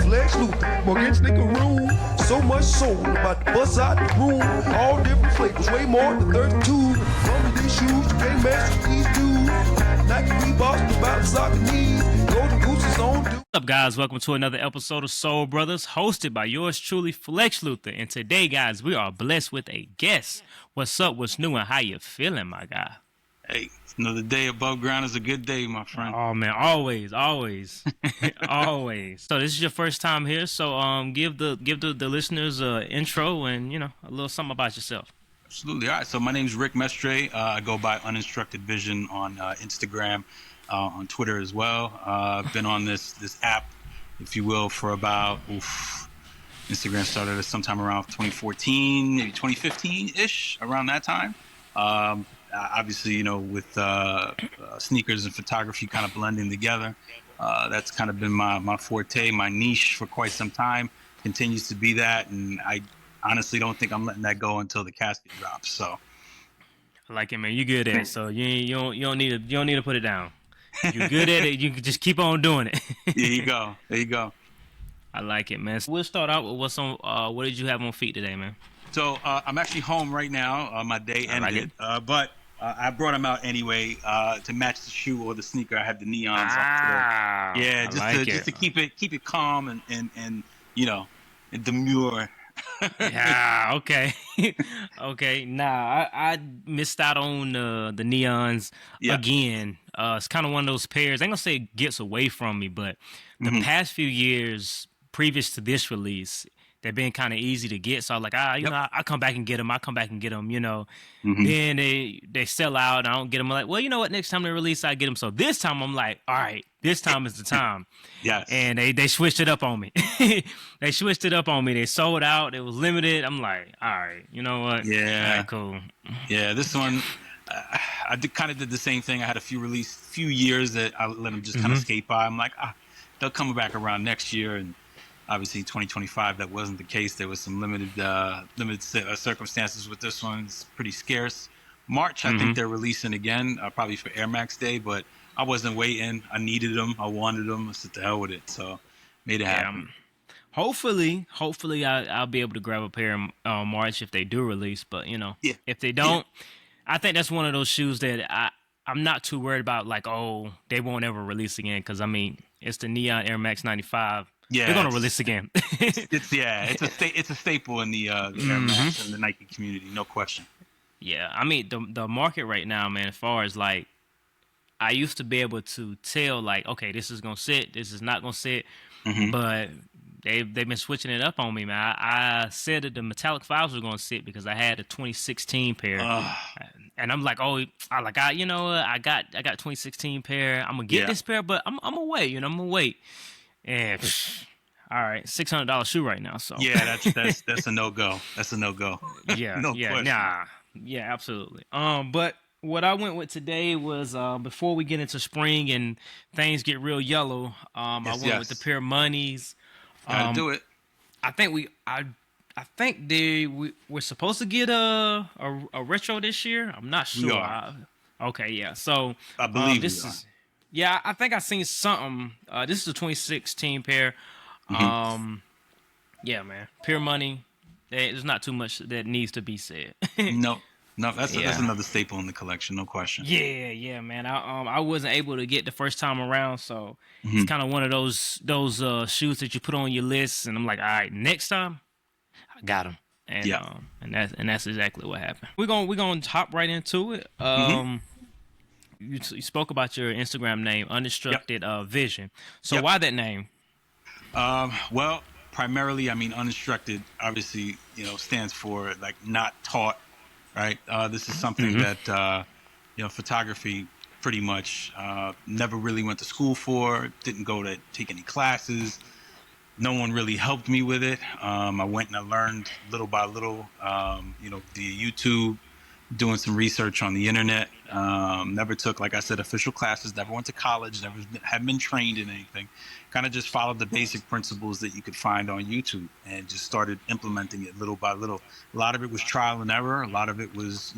Lex Luthor, Morgan Snickeroo. So much soul, about to bust out the room. All different flavors, way more than 32. Come with these shoes, you can't mess with these dudes. Nike Reeboks, about soccer knees. Golden Goose is on dude. What's up, guys? Welcome to another episode of Soul Brothers, hosted by yours truly, Lex Luthor. And today, guys, we are blessed with a guest. What's up? What's new? And how you feeling, my guy? Hey, another day above ground is a good day, my friend. Oh man, always, always. So this is your first time here, so give the listeners an intro and a little something about yourself. Absolutely. All right. So my name's Rick Mestre. I go by Uninstructed Vision on Instagram, on Twitter as well. I've been on this app, if you will, for about Instagram started sometime around 2014, maybe 2015-ish, around that time. Obviously, with sneakers and photography kind of blending together, that's kind of been my forte, my niche for quite some time. Continues to be that, and I honestly don't think I'm letting that go until the casket drops. So, I like it, man. You good at it, so you don't need to put it down. You're good at it. You can just keep on doing it. There you go. I like it, man. So we'll start out with what's on. What did you have on feet today, man? So I'm actually home right now. My day ended, but I brought them out anyway to match the shoe or the sneaker. I had the neons on today. Yeah, just to keep it calm and demure. Yeah, okay. Okay. Nah, I missed out on the neons again. It's kind of one of those pairs. I ain't gonna say it gets away from me, but the past few years previous to this release, they've been kind of easy to get. So I was like, I come back and get them. Then they sell out. I don't get them. I'm like, well, you know what? Next time they release, I get them. So this time I'm like, all right, this time is the time. Yes. And they switched it up on me. They sold out. It was limited. I'm like, all right, you know what? Yeah. All right, cool. Yeah, this one, I kind of did the same thing. I had a few years that I let them just kind of skate by. I'm like, they'll come back around next year. And obviously, 2025, that wasn't the case. There was some limited circumstances with this one. It's pretty scarce. March, I think they're releasing again, probably for Air Max Day, but I wasn't waiting. I needed them. I wanted them. I said, to hell with it. So, made it happen. Hopefully, I'll be able to grab a pair in March if they do release. But, if they don't, I think that's one of those shoes that I'm not too worried about, like, they won't ever release again. Because, it's the Neon Air Max 95. Yeah, they're gonna release again. it's a staple in the Air Max and the Nike community, no question. Yeah, the market right now, man. As far as like, I used to be able to tell like, okay, this is gonna sit, this is not gonna sit, but they've been switching it up on me, man. I said that the metallic 5s were gonna sit because I had a 2016 pair, and I'm like, I got 2016 pair. I'm gonna get this pair, but I'm gonna wait. I'm gonna wait. And all right, $600 shoe right now. So yeah, that's a no go. That's a no go. Yeah, absolutely. But what I went with today was before we get into spring and things get real yellow. I went with the pair of Moneys. Gotta do it. I think we're supposed to get a retro this year. I'm not sure. We are. Okay, yeah. So I believe this is. Yeah, I think I seen something. This is a 2016 pair. Yeah, man. Pure money. There's not too much that needs to be said. No, that's another staple in the collection, no question. Yeah, man. I wasn't able to get the first time around, so it's kind of one of those shoes that you put on your list, and I'm like, all right, next time, I got them. And that's exactly what happened. We're gonna hop right into it. You spoke about your Instagram name, Uninstructed Vision. So why that name? Well, primarily, Uninstructed obviously, stands for like not taught, right? This is something that, photography pretty much never really went to school for, didn't go to take any classes. No one really helped me with it. I went and I learned little by little, via YouTube, doing some research on the internet. Never took, like I said, official classes, never went to college, haven't been trained in anything. Kind of just followed the basic principles that you could find on YouTube and just started implementing it little by little. A lot of it was trial and error. A lot of it was,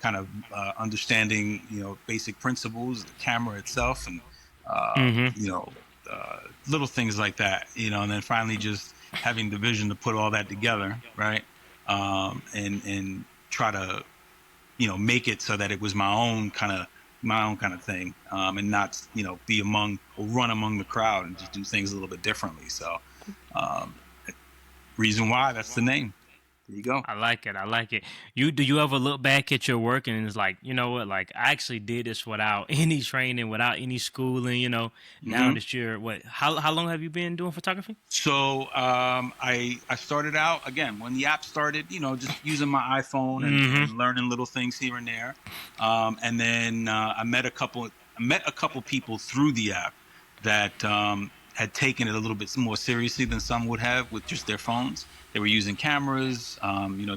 kind of understanding, basic principles, the camera itself, and, little things like that, and then finally just having the vision to put all that together, right? And try to, make it so that it was my own kind of thing, and not, be among or run among the crowd and just do things a little bit differently. So, reason why, that's the name. There you go. I like it. Do you ever look back at your work and it's like, you know what, like I actually did this without any training, without any schooling, now that you're how long have you been doing photography? So I started out again when the app started, just using my iPhone and learning little things here and there. And then I met a couple people through the app that had taken it a little bit more seriously than some would have with just their phones. They were using cameras,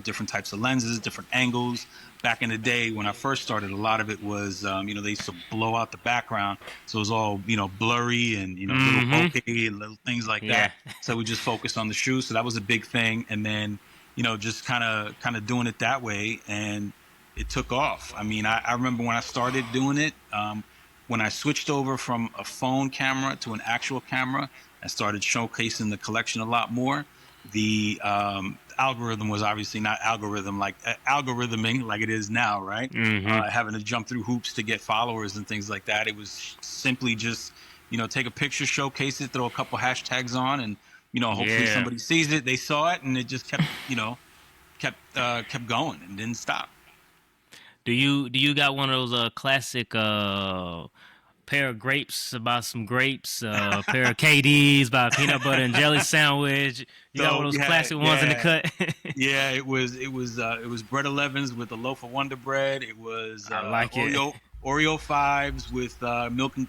different types of lenses, different angles. Back in the day when I first started, a lot of it was, they used to blow out the background. So it was all, blurry and, little bokeh and little things like that. So we just focused on the shoe. So that was a big thing. And then, just kind of doing it that way. And it took off. I mean, I remember when I started doing it, when I switched over from a phone camera to an actual camera, I started showcasing the collection a lot more. The algorithm was obviously not algorithming like it is now, right? Having to jump through hoops to get followers and things like that. It was simply just, take a picture, showcase it, throw a couple hashtags on, and hopefully somebody sees it, they saw it, and it just kept kept going and didn't stop. Do you got one of those classic pair of grapes about some grapes, a pair of KDs by a peanut butter and jelly sandwich? You got one of those classic ones in the cut. Yeah, it was Bread 11s with a loaf of Wonder Bread. It was I like Oreo fives with milk and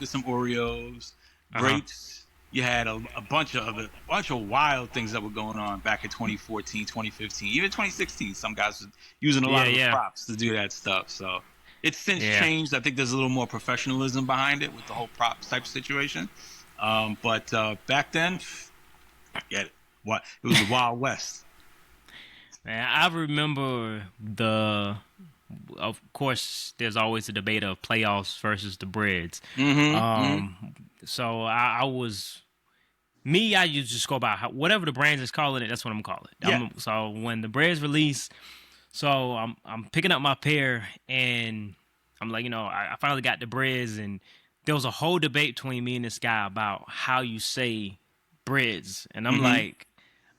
some Oreos, grapes. You had a bunch of wild things that were going on back in 2014, 2015, even 2016. Some guys were using a lot of the props to do that stuff. So it's since changed. I think there's a little more professionalism behind it with the whole props type situation. But back then, forget it. What? It was the Wild West. Man, I remember of course, there's always a debate of playoffs versus the breads. So I used to just go by whatever the brand is calling it. That's what I'm calling it. Yeah. So when the breads release, so I'm picking up my pair and I'm like, I finally got the breads, and there was a whole debate between me and this guy about how you say breads, and I'm like,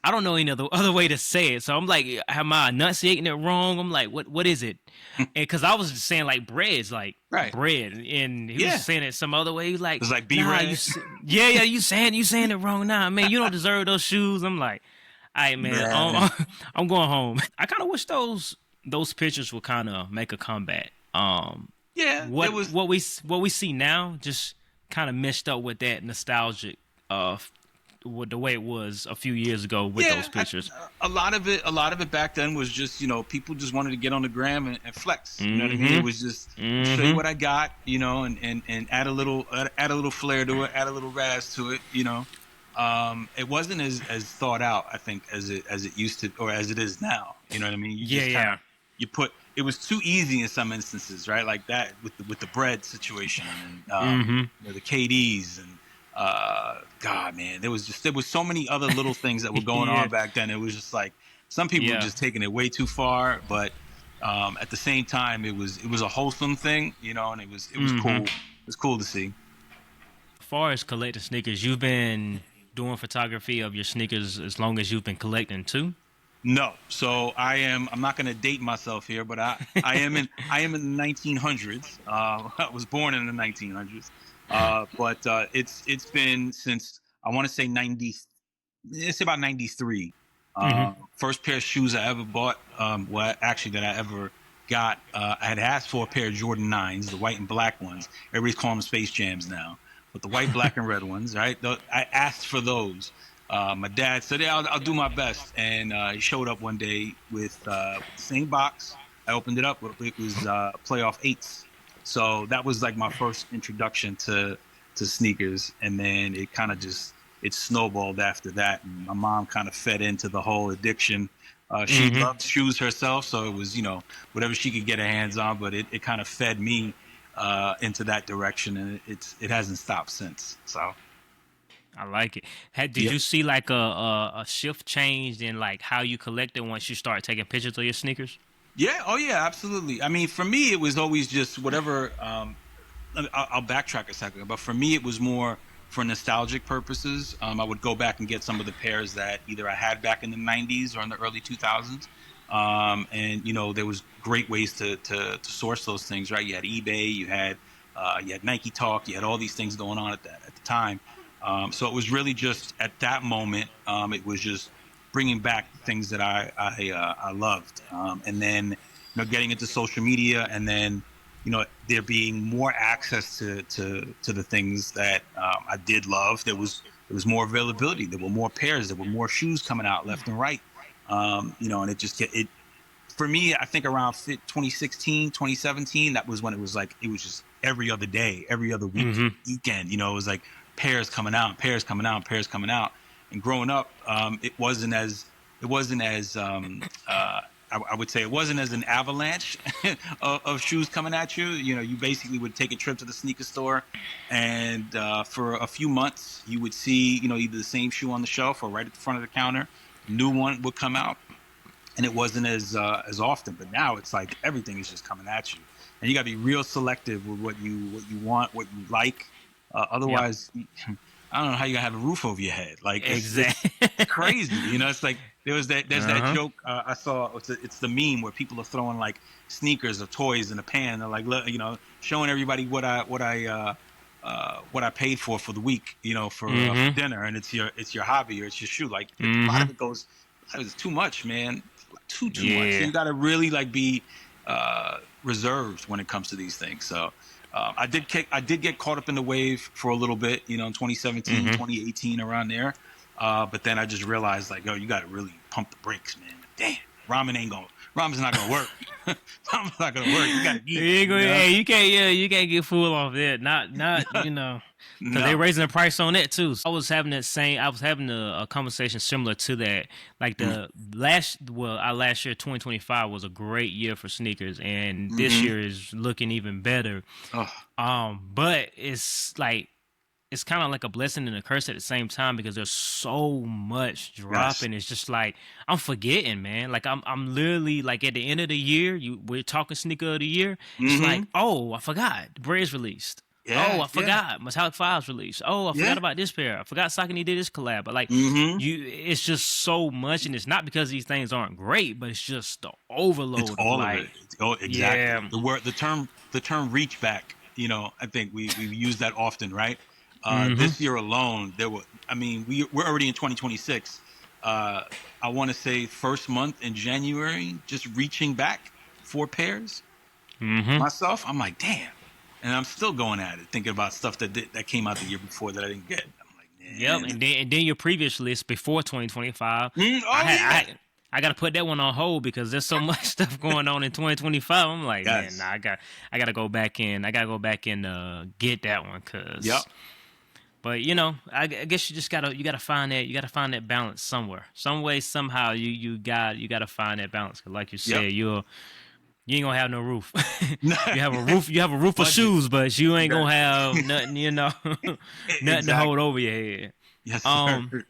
I don't know any other way to say it. So I'm like, am I enunciating it wrong? I'm like, what is it? And because I was just saying like breads, like bread, and he was saying it some other way. He was like, it's like you saying it wrong. Nah, man, you don't deserve those shoes. I'm like, all right, man, I'm going home. I kind of wish those pictures would kind of make a comeback. What we see now just kind of messed up with that nostalgic with the way it was a few years ago with those pictures. A lot of it back then was just, people just wanted to get on the gram and flex. You know what I mean? It was just show you what I got, and add a little flair to it, add a little razz to it, It wasn't as thought out, I think, as it used to, or as it is now. You know what I mean? It was too easy in some instances, right? Like that with the bread situation and the KDs and God, man, there was so many other little things that were going on back then. It was just like some people were just taking it way too far, but at the same time, it was a wholesome thing, and it was cool. It was cool to see. As far as collecting sneakers, you've been doing photography of your sneakers as long as you've been collecting too? No, so I'm not going to date myself here, but I am in the 1900s. I was born in the 1900s. But it's been since I want to say 90. It's about 93. First pair of shoes I ever bought. That I ever got. I had asked for a pair of Jordan 9s, the white and black ones. Everybody's calling them Space Jams now, but the white, black, and red ones. Right? I asked for those. My dad said, "Yeah, I'll do my best," and he showed up one day with the same box. I opened it up. It was playoff 8s. So that was like my first introduction to sneakers, and then it kind of just snowballed after that. And my mom kind of fed into the whole addiction. She loved shoes herself, so it was whatever she could get her hands on. But it kind of fed me into that direction, and it hasn't stopped since. So I like it. Did Yep. you see like a shift change in like how you collect it once you start taking pictures of your sneakers? Yeah. Oh, yeah. Absolutely. I mean, for me, it was always just whatever. I'll backtrack a second, but for me, it was more for nostalgic purposes. I would go back and get some of the pairs that either I had back in the '90s or in the early 2000s. And there was great ways to source those things, right? You had eBay, you had Nike Talk, you had all these things going on at the time. So it was really just at that moment, it was just bringing back things that I loved, and then getting into social media, and then there being more access to the things that I did love. There was more availability. There were more pairs. There were more shoes coming out left and right. And it just it for me, I think around 2016, 2017, that was when it was just every other day, every other weekend. It was like pairs coming out, pairs coming out, pairs coming out. And growing up, it wasn't as I would say it wasn't as an avalanche of shoes coming at you. You basically would take a trip to the sneaker store, and for a few months, you would see, either the same shoe on the shelf or right at the front of the counter. New one would come out, and it wasn't as often. But now it's like everything is just coming at you, and you got to be real selective with what you want, what you like. Otherwise, I don't know how you gonna have a roof over your head. Like Exactly. it's crazy. It's like there's that joke I saw. It's the meme where people are throwing like sneakers or toys in a pan. They're like, showing everybody what I paid for the week. For dinner, and it's your hobby or it's your shoe. Like a lot of it goes. It's too much, man. Too much. So you got to really be reserved when it comes to these things. So. I did get caught up in the wave for a little bit, in 2017, 2018, around there. But then I just realized, you got to really pump the brakes, man. Damn, ramen's not gonna work. Ramen's not gonna work. You got to eat. Hey, you can't get fooled off that. Not because they're raising the price on that too. So I was having a conversation similar to that. Like our last year, 2025 was a great year for sneakers, and this year is looking even better. But it's kind of like a blessing and a curse at the same time because there's so much dropping. Yes. It's just like I'm forgetting, man. Like I'm literally at the end of the year, we're talking sneaker of the year. It's like, oh, I forgot Bread's released. Yeah, I forgot Metallic 5's released. Oh, I forgot about this pair. I forgot Saucony did this collab. But it's just so much, and it's not because these things aren't great, but it's just the overload. It's all of it. Oh, exactly. Yeah. The term reach back. I think we use that often, right? This year alone, we're already in 2026. I want to say first month in January, just reaching back 4 pairs. Myself, I'm like, damn. And I'm still going at it, thinking about stuff that came out the year before that I didn't get. I'm like, man. Yep, and then your previous list before 2025. I got to put that one on hold because there's so much stuff going on in 2025. I'm like, man, I got to go back in. I got to go back and get that one because. Yep. But I guess you gotta find that balance somewhere, some way, somehow. You got to find that balance. Cause like you said, you ain't gonna have no roof. You have a roof of shoes, but you ain't gonna have nothing, nothing to hold over your head. Yes, sir.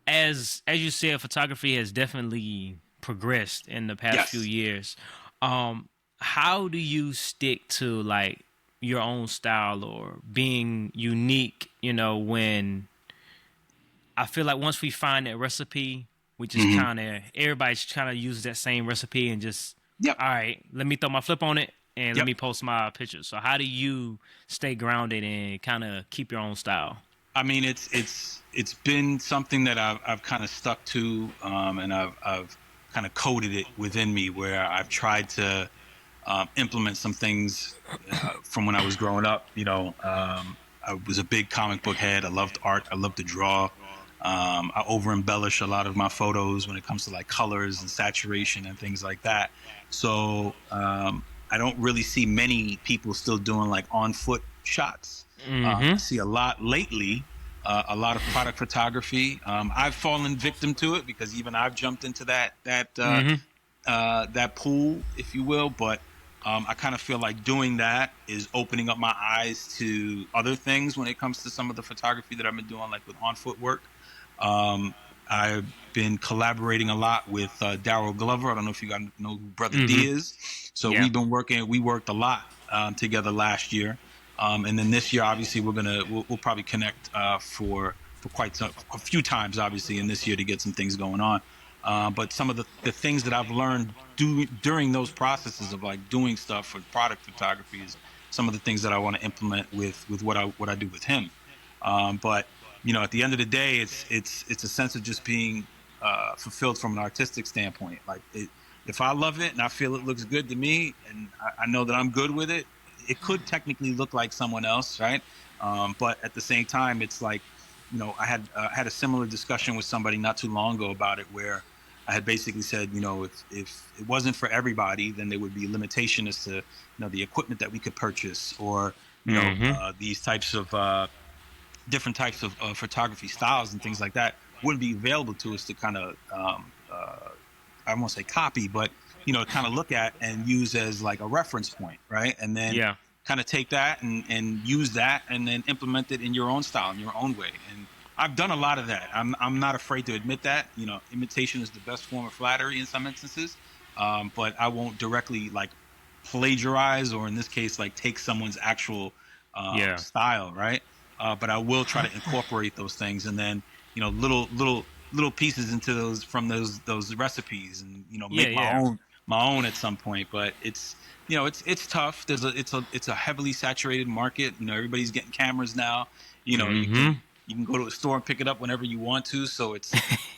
As you said, photography has definitely progressed in the past few years. How do you stick to your own style or being unique? When I feel like once we find that recipe, we just everybody's trying to use that same recipe and just. All right, let me throw my flip on it and let me post my pictures. So how do you stay grounded and kind of keep your own style? I mean, it's been something that I've kind of stuck to, and I've kind of coded it within me, where I've tried to implement some things from when I was growing up. I was a big comic book head. I loved art. I loved to draw. I over embellish a lot of my photos when it comes to colors and saturation and things like that. So I don't really see many people still doing on foot shots. I see a lot lately, a lot of product photography. I've fallen victim to it because even I've jumped into that pool, if you will. But I kind of feel like doing that is opening up my eyes to other things when it comes to some of the photography that I've been doing, like with on foot work. Um, I've been collaborating a lot with Daryl Glover. I don't know if you guys know who Brother D is. So Yeah. we worked a lot together last year. And then this year, obviously, we'll probably connect for a few times, obviously, in this year to get some things going on. But some of the things that I've learned during those processes of like doing stuff for product photography is some of the things that I want to implement with what I do with him. But at the end of the day, it's a sense of just being fulfilled from an artistic standpoint. Like if I love it and I feel it looks good to me, and I know that I'm good with it, it could technically look like someone else, right? But at the same time, it's like, I had a similar discussion with somebody not too long ago about it, where I had basically said, if it wasn't for everybody, then there would be limitation as to, the equipment that we could purchase, or, these types of different types of photography styles and things like that wouldn't be available to us to kind of, I won't say copy, but, kind of look at and use as like a reference point, right? And then kind of take that and use that and then implement it in your own style, in your own way. And I've done a lot of that. I'm not afraid to admit that. Imitation is the best form of flattery in some instances, but I won't directly like plagiarize, or in this case, like take someone's actual style, right? But I will try to incorporate those things, and then little pieces into those recipes, and make my own at some point. But it's tough. It's a heavily saturated market. Everybody's getting cameras now. You can go to a store and pick it up whenever you want to. So is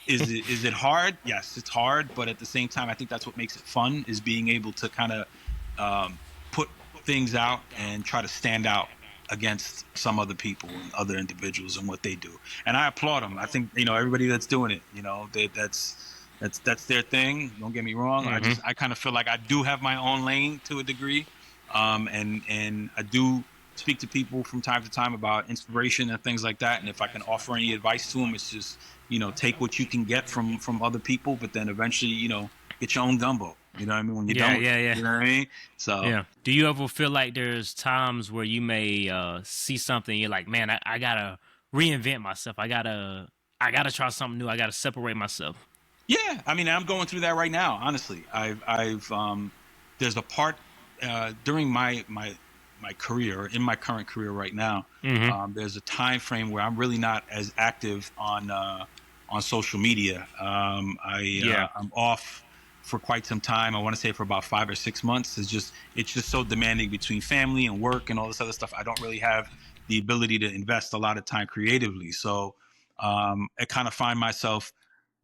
it hard? Yes, it's hard. But at the same time, I think that's what makes it fun, is being able to kind of put things out and try to stand out against some other people and other individuals and what they do. And I applaud them. I think, everybody that's doing it, that's their thing. Don't get me wrong. I kind of feel like I do have my own lane to a degree. And I do speak to people from time to time about inspiration and things like that. And if I can offer any advice to them, it's just, take what you can get from other people, but then eventually, get your own gumbo. You know what I mean? When you're done with it, you know what I mean? So do you ever feel like there's times where you may see something, you're like, man, I gotta reinvent myself. I gotta try something new. I gotta separate myself. Yeah, I mean, I'm going through that right now. Honestly, I've there's a part during my career, in my current career right now. There's a time frame where I'm really not as active on social media. I'm off for quite some time. I want to say for about 5 or 6 months. It's just so demanding between family and work and all this other stuff. I don't really have the ability to invest a lot of time creatively. So I kind of find myself,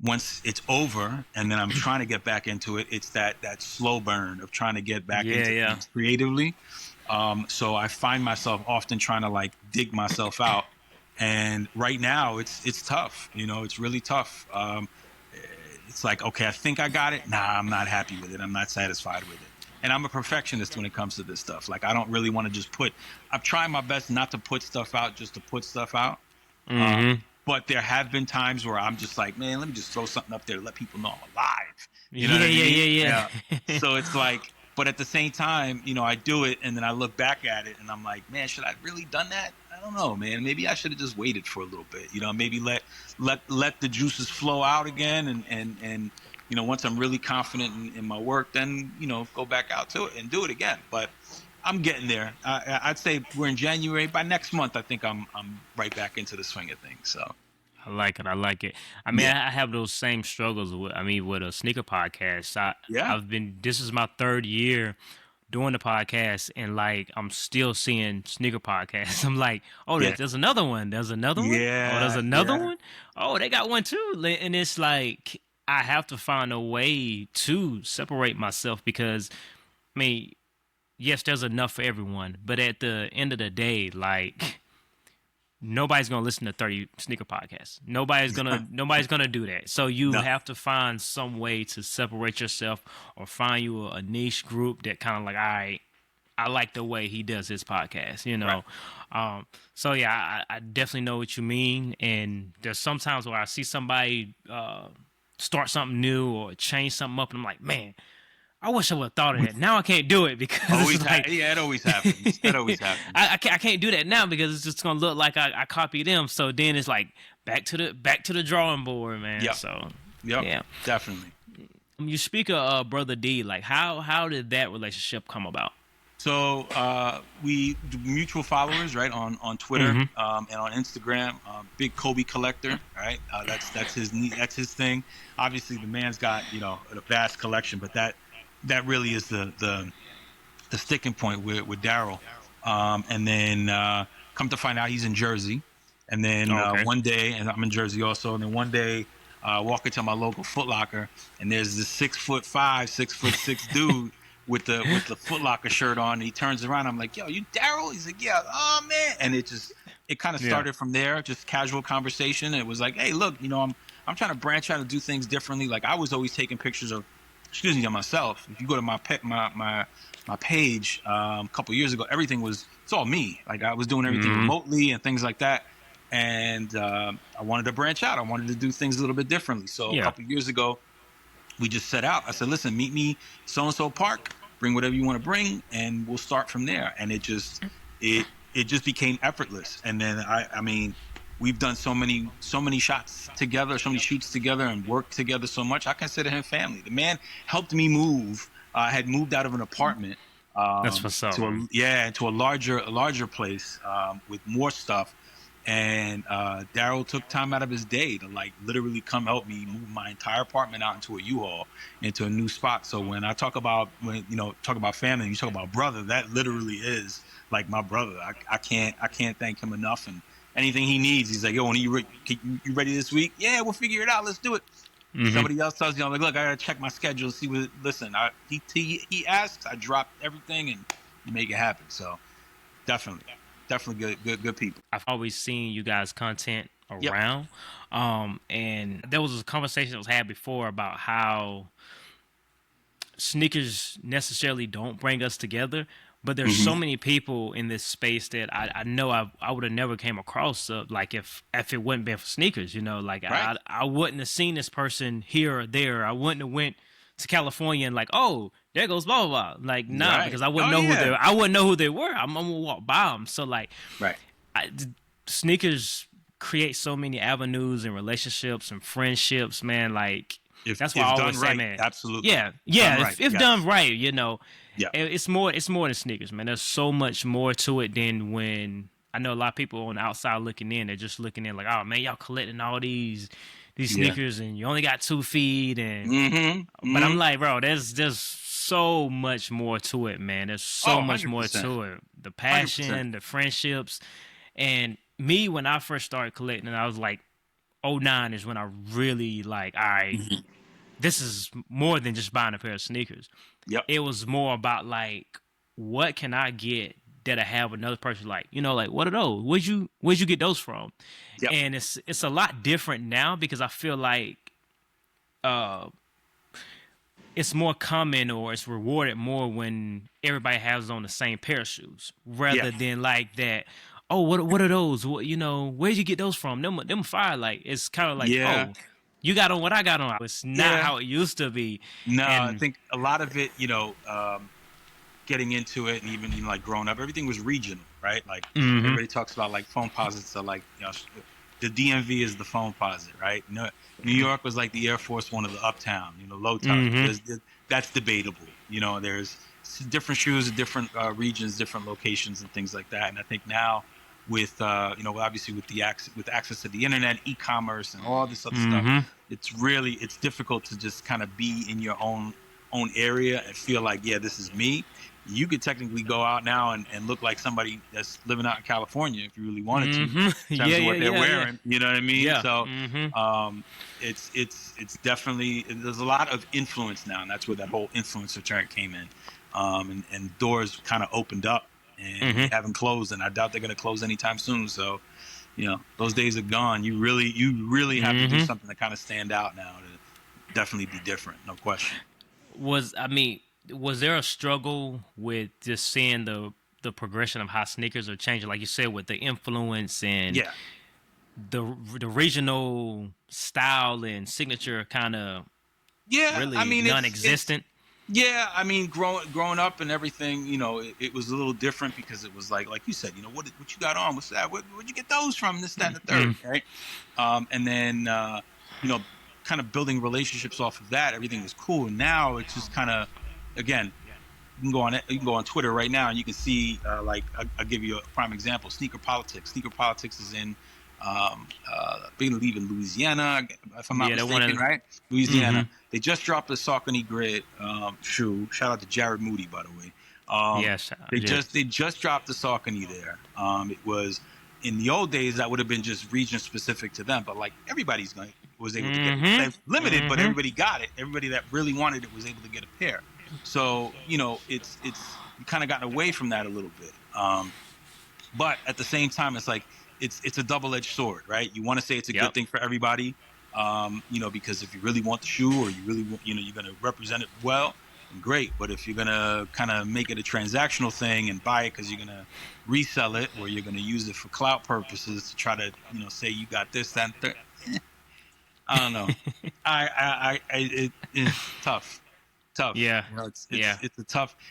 once it's over and then I'm trying to get back into it, it's that slow burn of trying to get back into things creatively. So I find myself often trying to like dig myself out. And right now it's tough. It's really tough. It's like, okay, I think I got it. Nah, I'm not happy with it. I'm not satisfied with it. And I'm a perfectionist when it comes to this stuff. Like, I don't really want to just I'm trying my best not to put stuff out just to put stuff out. But there have been times where I'm just like, man, let me just throw something up there to let people know I'm alive. You know what I mean? Yeah. So it's like, but at the same time, I do it and then I look back at it and I'm like, man, should I have really done that? I don't know, man. Maybe I should have just waited for a little bit. Maybe let the juices flow out again, and once I'm really confident in my work, then go back out to it and do it again. But I'm getting there. I'd say we're in January. By next month, I think I'm right back into the swing of things. So I like it. I mean, I have those same struggles with a sneaker podcast. This is my 3rd year doing the podcast, and like I'm still seeing sneaker podcasts. I'm like, oh, there's another one. There's another one. Yeah. Oh, there's another one. Oh, they got one too. And it's like I have to find a way to separate myself, because, I mean, yes, there's enough for everyone, but at the end of the day, like, nobody's gonna listen to 30 sneaker podcasts. Nobody's gonna do that. So you have to find some way to separate yourself, or find you a niche group that kind of like, all right, I like the way he does his podcast, Right. So yeah, I definitely know what you mean. And there's sometimes where I see somebody start something new or change something up, and I'm like, man, I wish I would have thought of that. Now I can't do it because Always it's like, yeah, it always happens. That always happens. I can't do that now because it's just gonna look like I copied them. So then it's like back to the drawing board, man. Yep. So yeah, definitely. You speak of Brother D. Like how did that relationship come about? So we mutual followers, right, on Twitter and on Instagram. Big Kobe collector, right? That's his thing. Obviously, the man's got a vast collection, but that really is the sticking point with Daryl. And then come to find out he's in Jersey, and then one day, and I'm in Jersey also, and then one day. Walk into my local Foot Locker, and there's this 6'5", 6'6" dude with the Foot Locker shirt on. And he turns around. I'm like, "Yo, you Daryl?" He's like, "Yeah." Oh man! And it kind of started from there, just casual conversation. It was like, "Hey, look, I'm trying to branch out and do things differently." Like I was always taking pictures of myself. If you go to my page a couple years ago, it's all me. Like I was doing everything remotely and things like that. And I wanted to branch out. I wanted to do things a little bit differently. So a couple of years ago, we just set out. I said, listen, meet me so-and-so park, bring whatever you want to bring, and we'll start from there. And it just became effortless. And then, I mean, we've done so many shots together, so many shoots together and worked together so much. I consider him family. The man helped me move. I had moved out of an apartment. That's what's up. To a larger place with more stuff. And Daryl took time out of his day to literally come help me move my entire apartment out into a U-Haul, into a new spot. So when I talk about family, you talk about brother, that literally is like my brother. I can't thank him enough. And anything he needs, he's like, "Yo, you ready this week? Yeah, we'll figure it out. Let's do it." Somebody else tells you, I'm like, "Look, I gotta check my schedule, see what." Listen, he asks, I drop everything, and you make it happen. So definitely good people. I've always seen you guys' content around. And there was a conversation that was had before about how sneakers necessarily don't bring us together, but there's so many people in this space that I know I would have never came across like if it wouldn't been for sneakers, right. I wouldn't have seen this person here or there. I wouldn't have went to California and like, oh, there goes blah blah blah. Like, nah, because I wouldn't know who they were. I'm gonna walk by them. So like, sneakers create so many avenues and relationships and friendships, man. Like that's why I always say, man, absolutely, yeah. If done right, it's more than sneakers, man. There's so much more to it than when I know a lot of people on the outside looking in. They're just looking in like, oh man, y'all collecting all these sneakers and you only got 2 feet and but I'm like, bro, there's so much more to it, man. There's so much more to it. The passion, 100%. The friendships. And me, when I first started collecting, I was like, 2009 is when I really like, all right, this is more than just buying a pair of sneakers. Yep. It was more about like, what can I get that I have another person like, like, what are those? Where'd you get those from? Yep. And it's a lot different now because I feel like it's more common or it's rewarded more when everybody has on the same pair of shoes rather than like that. Oh, what are those? Where'd you get those from? Them fire. Like, it's kind of like, oh, you got on what I got on. It's not how it used to be. No, I think a lot of it, getting into it and even like growing up, everything was regional, right? Like everybody talks about like phone posits are like, the DMV is the phone posit, right? New York was like the Air Force One of the Uptown, low town. That's debatable. There's different shoes, different regions, different locations, and things like that. And I think now with obviously with access to the internet, e-commerce, and all this other stuff, it's difficult to just kind of be in your own area and feel like, this is me. You could technically go out now and look like somebody that's living out in California if you really wanted to, in terms of what they're wearing. You know what I mean? Yeah. So it's definitely, there's a lot of influence now, and that's where that whole influencer trend came in. And doors kind of opened up and haven't closed, and I doubt they're going to close anytime soon. So, those days are gone. You really have to do something to kind of stand out now to definitely be different, no question. Was there a struggle with just seeing the progression of how sneakers are changing, like you said, with the influence and the regional style and signature kind of really non-existent? Yeah, I mean, growing up and everything, it was a little different because it was like you said, what you got on? What's that? Where'd you get those from? This, that, and the third, right? And then you know, kind of building relationships off of that. Everything was cool. And now it's just kind of, again, you can go on Twitter right now and you can see I'll give you a prime example. Sneaker politics. Sneaker politics is in I believe in Louisiana, if I'm not mistaken, right? Louisiana. They just dropped the Saucony Grid shoe. Shout out to Jared Moody, by the way. Yes, they just dropped the Saucony there. It was in the old days that would have been just region specific to them, but like everybody's was able to get it. Limited, but everybody got it. Everybody that really wanted it was able to get a pair. So it's kind of gotten away from that a little bit. But at the same time, it's like it's a double-edged sword, right? You want to say it's a good thing for everybody, because if you really want the shoe or you really want, you're going to represent it well, then great. But if you're going to kind of make it a transactional thing and buy it because you're going to resell it or you're going to use it for clout purposes to try to, say you got this, that, and third, I don't know. It's tough. Yeah.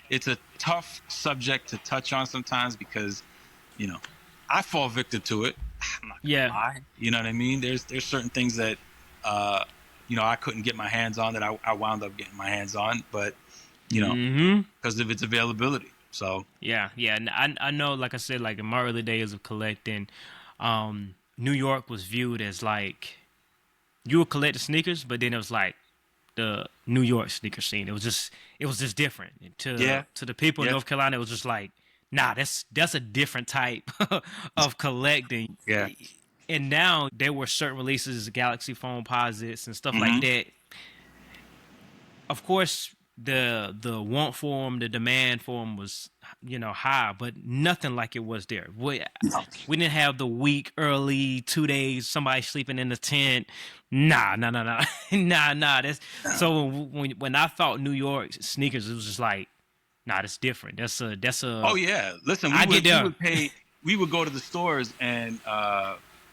It's a tough subject to touch on sometimes because, I fall victim to it. I'm not gonna lie. You know what I mean? There's certain things that, I couldn't get my hands on that I wound up getting my hands on, but, because of its availability. So yeah. And I know, like I said, like in my early days of collecting, New York was viewed as like you would collect the sneakers, but then it was like the New York sneaker scene. It was just different to the people in North Carolina. It was just like, nah, that's a different type of collecting. Yeah. And now there were certain releases, Galaxy Phone Posits and stuff like that. Of course, the want for them, the demand for them was, high, but nothing like it was there. We didn't have the week early, 2 days, somebody sleeping in the tent. Nah. So when I thought New York sneakers, it was just like, nah, that's different. That's a. Oh yeah, listen, we would go to the stores and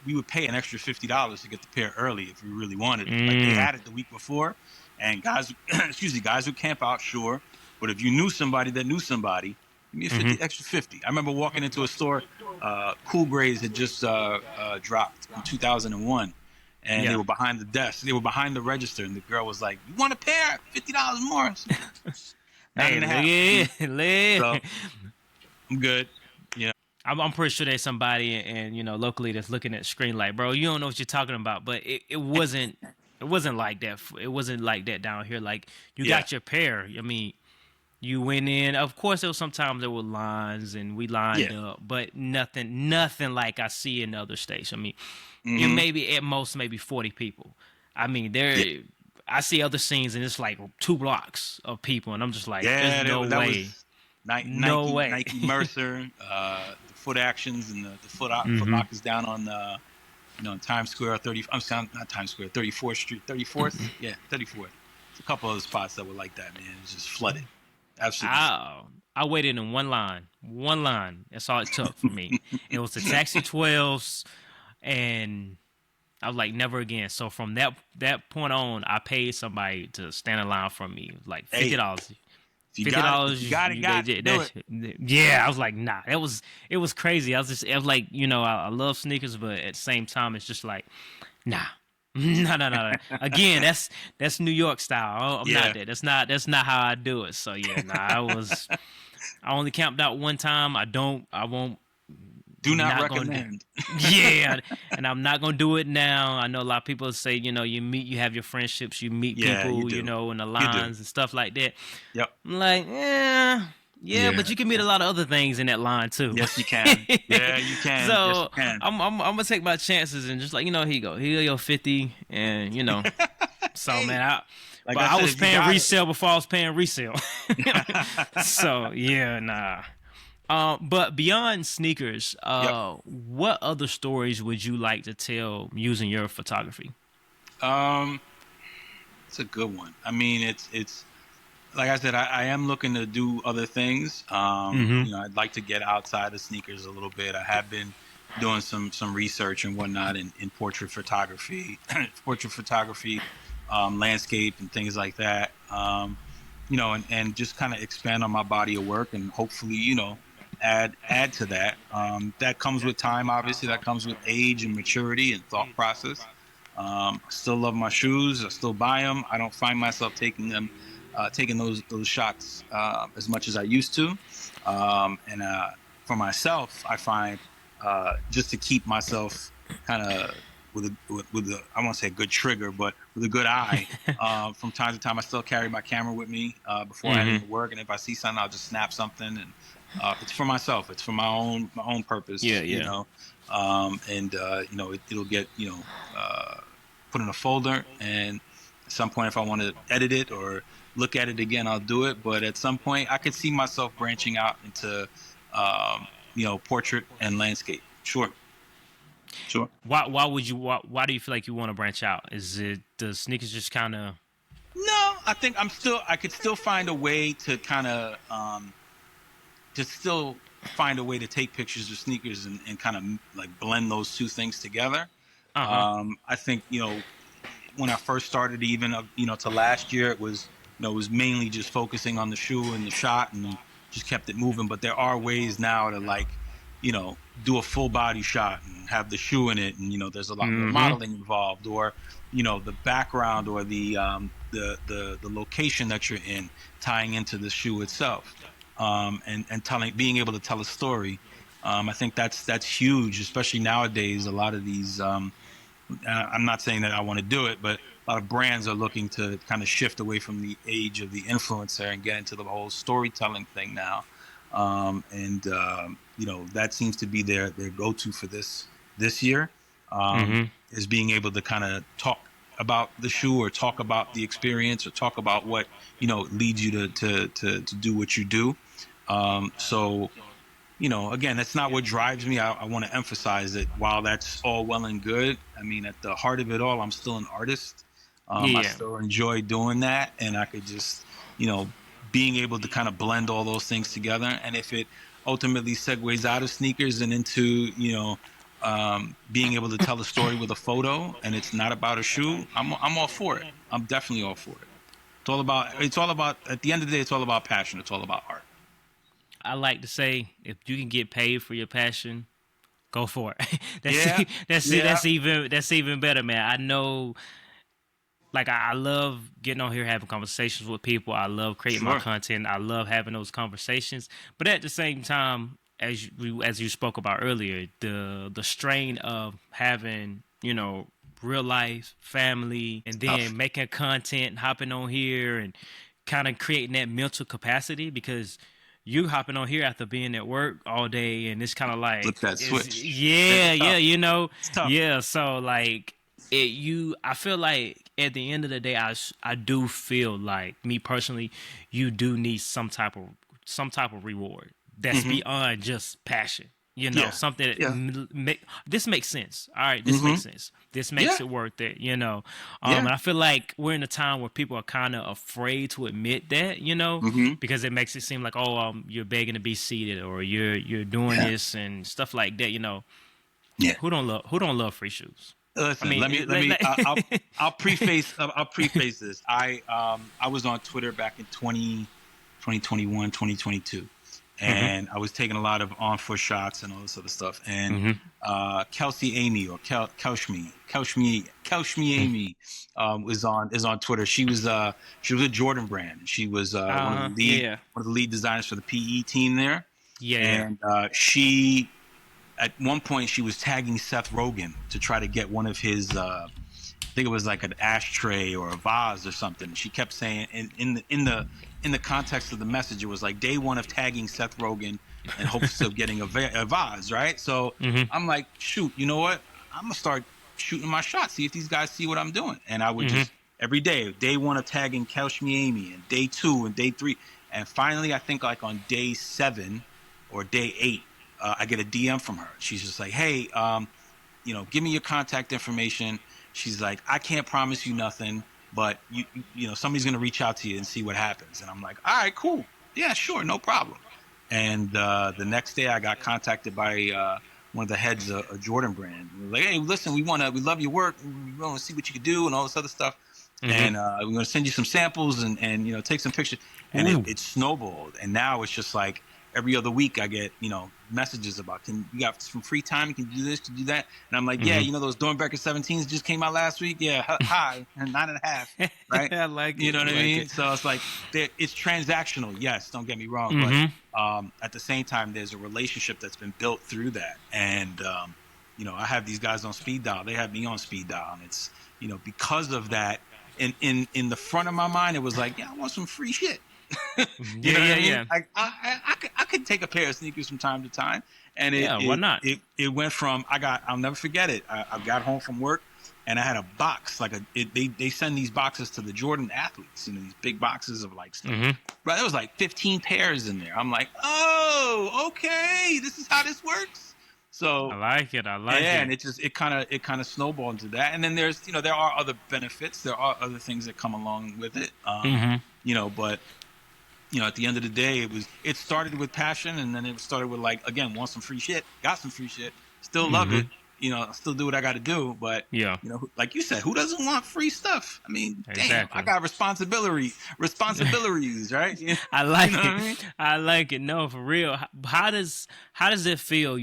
we would pay an extra $50 to get the pair early if we really wanted it. Like they had it the week before, and guys would camp out, sure, but if you knew somebody that knew somebody, give me a extra 50. I remember walking into a store, Cool Grays had just dropped in 2001. And they were behind the desk. They were behind the register, and the girl was like, "You want a pair? $50 more." So I'm good. I'm pretty sure there's somebody and locally that's looking at the screen like, bro, you don't know what you're talking about. But it wasn't like that. It wasn't like that down here. Like you got your pair. I mean, you went in. Of course, there was sometimes there were lines and we lined up, but nothing like I see in other states. I mean, you maybe at most maybe 40 people. I mean, I see other scenes and it's like 2 blocks of people, and I'm just like, there's no way. No way. Nike Mercer, the Foot Actions, and the Foot Lockers down on Times Square, not Times Square, 34th Street, 34th, 34th. There's a couple other spots that were like that, man. It's just flooded. Absolutely. I waited in one line. That's all it took for me. It was the Taxi 12s, and I was like, never again. So from that point on, I paid somebody to stand in line for me, like $50. $50. Yeah, I was like, nah. It was crazy. I was like, I love sneakers, but at the same time, it's just like, nah. No. Again, that's New York style. I'm not that. That's not how I do it. So yeah, I only camped out one time. I won't. Do not recommend. And I'm not gonna do it now. I know a lot of people say, you have your friendships, you meet people, in the lines and stuff like that. Yep. I'm like, but you can meet a lot of other things in that line too. Yes, you can. Yeah, you can. So yes, you can. I'm gonna take my chances and just like, here you go. Here you go, 50, and So man, I was paying resale before I was paying resale. So yeah, nah. But beyond sneakers, what other stories would you like to tell using your photography? It's a good one. I mean, it's like I said, I am looking to do other things. I'd like to get outside of sneakers a little bit. I have been doing some research and whatnot in portrait photography, landscape and things like that. and just kind of expand on my body of work and hopefully, add to that. That comes with time, obviously. That comes with age and maturity and thought process. I still love my shoes. I still buy them. I don't find myself taking those shots as much as I used to. And for myself, I find just to keep myself kind of with a I won't say a good trigger, but with a good eye. From time to time, I still carry my camera with me before I head into work, and if I see something, I'll just snap something. And it's for myself. It's for my own purpose. Yeah, You know, it'll get put in a folder, and at some point, if I want to edit it or look at it again, I'll do it. But at some point, I could see myself branching out into portrait and landscape. Sure. Why do you feel like you want to branch out? Is it the sneakers just kind of? No, I think I could still find a way to kind of take pictures of sneakers and kind of like blend those two things together. I think when I first started, even to last year, it was mainly just focusing on the shoe and the shot and just kept it moving. But there are ways now to do a full body shot and have the shoe in it, and there's a lot more modeling involved, or the background or the location that you're in tying into the shoe itself, and being able to tell a story. I think that's huge, especially nowadays. A lot of these I'm not saying that I want to do it, but a lot of brands are looking to kind of shift away from the age of the influencer and get into the whole storytelling thing now. That seems to be their go-to for this year, is being able to kind of talk about the shoe or talk about the experience or talk about what leads you to do what you do. Again, that's not what drives me. I want to emphasize that while that's all well and good, I mean, at the heart of it all, I'm still an artist. I still enjoy doing that, and I could just being able to kind of blend all those things together. And if it ultimately segues out of sneakers and into, being able to tell a story with a photo and it's not about a shoe, I'm all for it. I'm definitely all for it. It's all about, at the end of the day, it's all about passion. It's all about art. I like to say, if you can get paid for your passion, go for it. That's even better, man. I know. Like, I love getting on here, having conversations with people. I love creating my content. I love having those conversations. But at the same time, as you spoke about earlier, the strain of having, real life, family, and then making content, hopping on here and kind of creating that mental capacity, because you hopping on here after being at work all day, and it's kind of like... Flip that switch. Yeah, It's tough. Yeah, so like... I feel like at the end of the day, I do feel like, me personally, you do need some type of reward that's beyond just passion. Something that this makes sense. All right, this makes sense. This makes it worth it. And I feel like we're in a time where people are kind of afraid to admit that. Because it makes it seem like, you're begging to be seated, or you're doing this and stuff like that. Yeah. Who don't love free shoes? Listen, I'll preface this. I was on Twitter back in 2021, 2022, and I was taking a lot of on-foot shots and all this other stuff. And Kelsey Amy, or Kelshmi Amy, is on Twitter. She was a Jordan brand. She was one of the lead designers for the PE team there. And she, at one point, she was tagging Seth Rogen to try to get one of his, I think it was like an ashtray or a vase or something. She kept saying, in the context of the message, it was like day one of tagging Seth Rogen in hopes of getting a vase, right? So I'm like, shoot, you know what? I'm gonna start shooting my shots, see if these guys see what I'm doing. And I would just every day one of tagging Kelshmi Amy, and day 2 and day 3, and finally, I think like on day 7 or day 8. I get a DM from her. She's just like, hey, give me your contact information. She's like, I can't promise you nothing, but somebody's going to reach out to you and see what happens. And I'm like, all right, cool. Yeah, sure. No problem. And the next day I got contacted by one of the heads of Jordan brand. Like, hey, listen, we love your work. We want to see what you can do and all this other stuff. and we're going to send you some samples and take some pictures. And it snowballed. And now it's just like every other week I get, messages about, you got some free time? Can you do this? Can you do that? And I'm like, yeah, those Dornbecker 17s just came out last week. Yeah. Hi. And 9.5. Right. I like it. You know what I mean? It. So it's like, it's transactional. Yes. Don't get me wrong. But at the same time, there's a relationship that's been built through that. And, I have these guys on speed dial. They have me on speed dial. And it's, because of that, in the front of my mind, it was like, yeah, I want some free shit. Yeah. Like, I could take a pair of sneakers from time to time, and why not? It went from I'll never forget it. I got home from work, and I had a box they send these boxes to the Jordan athletes, these big boxes of like stuff. Right, there was like 15 pairs in there. I'm like, oh, okay, this is how this works. So I like it. And it kind of snowballed into that. And then there's there are other benefits. There are other things that come along with it. But at the end of the day, it started with passion, and then it started with like, again, want some free shit, got some free shit, still love it. I still do what I got to do, but like you said, who doesn't want free stuff? I mean, damn, I got responsibilities, right? I like it. I mean? I like it. No, for real. How does it feel,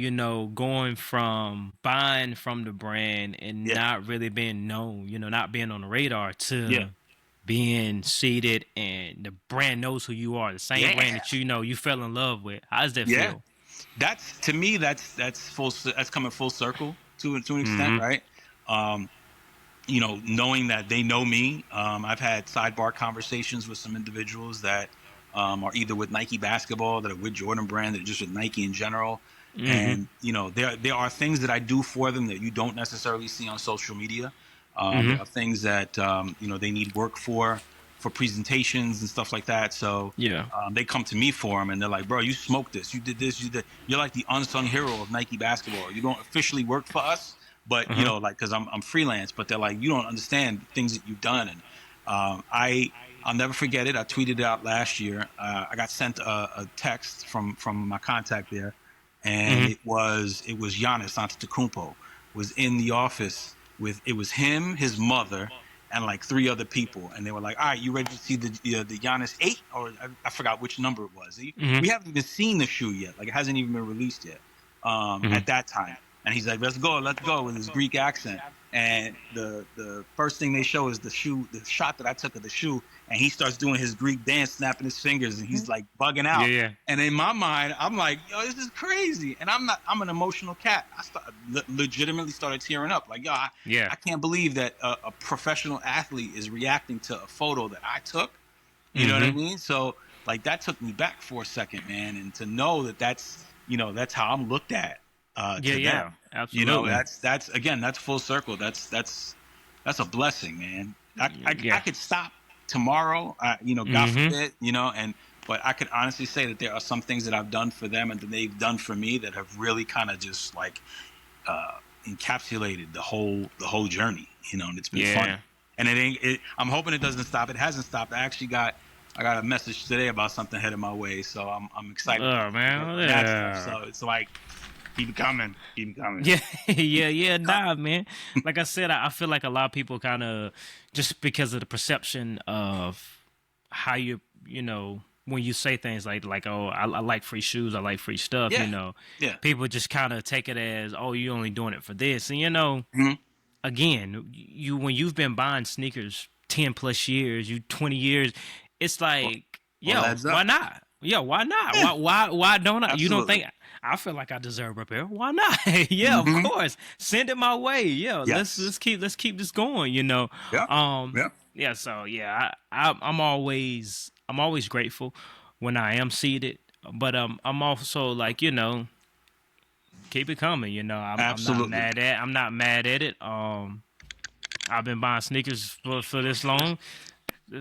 going from buying from the brand and not really being known, not being on the radar to being seated and the brand knows who you are, the same brand that you fell in love with? How does that feel? That's, to me, that's coming full circle to an extent, right? Knowing that they know me. I've had sidebar conversations with some individuals that are either with Nike basketball, that are with Jordan brand, that are just with Nike in general. And there are things that I do for them that you don't necessarily see on social media. There are things that they need work for presentations and stuff like that. So they come to me for them, and they're like, bro, you smoked this, you did this, you're like the unsung hero of Nike basketball. You don't officially work for us, but because I'm freelance, but they're like, you don't understand things that you've done. And I'll never forget it. I tweeted it out last year. I got sent a text from my contact there, and it was Giannis Antetokounmpo was in the office it was him, his mother, and like 3 other people, and they were like, all right, you ready to see the Giannis 8? Or I forgot which number it was. We haven't even seen the shoe yet. Like, it hasn't even been released yet at that time. And he's like, let's go with his Greek accent. And the first thing they show is the shot that I took of the shoe, and he starts doing his Greek dance, snapping his fingers, and he's like bugging out. And in my mind, I'm like, yo, this is crazy. And I'm an emotional cat. I legitimately started tearing up. Like, yo, I can't believe that a professional athlete is reacting to a photo that I took. You know what I mean? So like, that took me back for a second, man. And to know that that's how I'm looked at. Them. Absolutely. That's full circle. That's a blessing, man. I could stop tomorrow, God forbid, but I could honestly say that there are some things that I've done for them and that they've done for me that have really kind of just like encapsulated the whole journey, and it's been fun. And I'm hoping it doesn't stop. It hasn't stopped. I got a message today about something headed my way, so I'm excited. Oh man, so it's like, keep it coming. Nah, man. Like I said, I feel like a lot of people kind of, just because of the perception of how when you say things like oh, I like free shoes, I like free stuff, people just kind of take it as, oh, you're only doing it for this. And again, when you've been buying sneakers 10 plus years, 20 years, it's like, why not? Yeah, why not? Yeah. Why don't I? Absolutely. You don't think I feel like I deserve a pair? Why not? Of course. Send it my way. Let's keep this going, So I'm always grateful when I am seated, but I'm also like, keep it coming, Absolutely. I'm not mad at it. I've been buying sneakers for this long,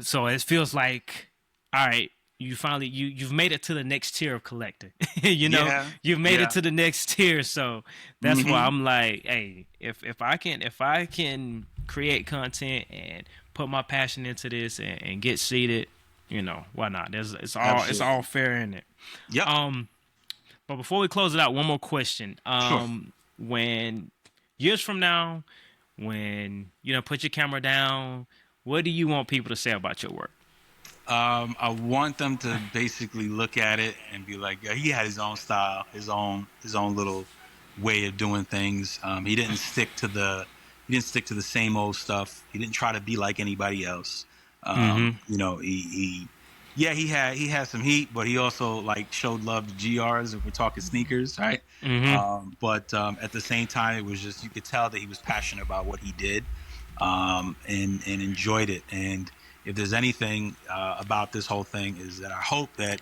so it feels like, all right, you've made it to the next tier of collector. You've made it to the next tier. So that's why I'm like, hey, if I can create content and put my passion into this and get seated, why not? It's all fair in it. Yeah. But before we close it out, one more question. Sure. When years from now, when put your camera down, What do you want people to say about your work? I want them to basically look at it and be like, yeah, he had his own style, his own little way of doing things. He didn't stick to the same old stuff. He didn't try to be like anybody else. You know, he had some heat, but he also like showed love to GRs if we're talking sneakers, right? But at the same time, it was just, you could tell that he was passionate about what he did, and enjoyed it. And if there's anything about this whole thing, is that I hope that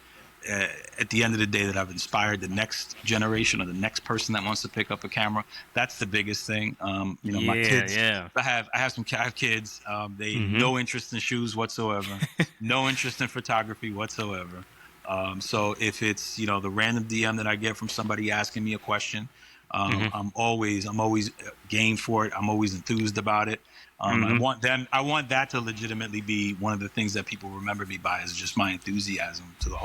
at the end of the day that I've inspired the next generation or the next person that wants to pick up a camera. That's the biggest thing. You know, my kids, I have kids. They no interest in shoes whatsoever, no interest in photography whatsoever. So if it's, you know, the random DM that I get from somebody asking me a question, I'm always game for it. I'm always enthused about it. I want that to legitimately be one of the things that people remember me by, is just my enthusiasm to the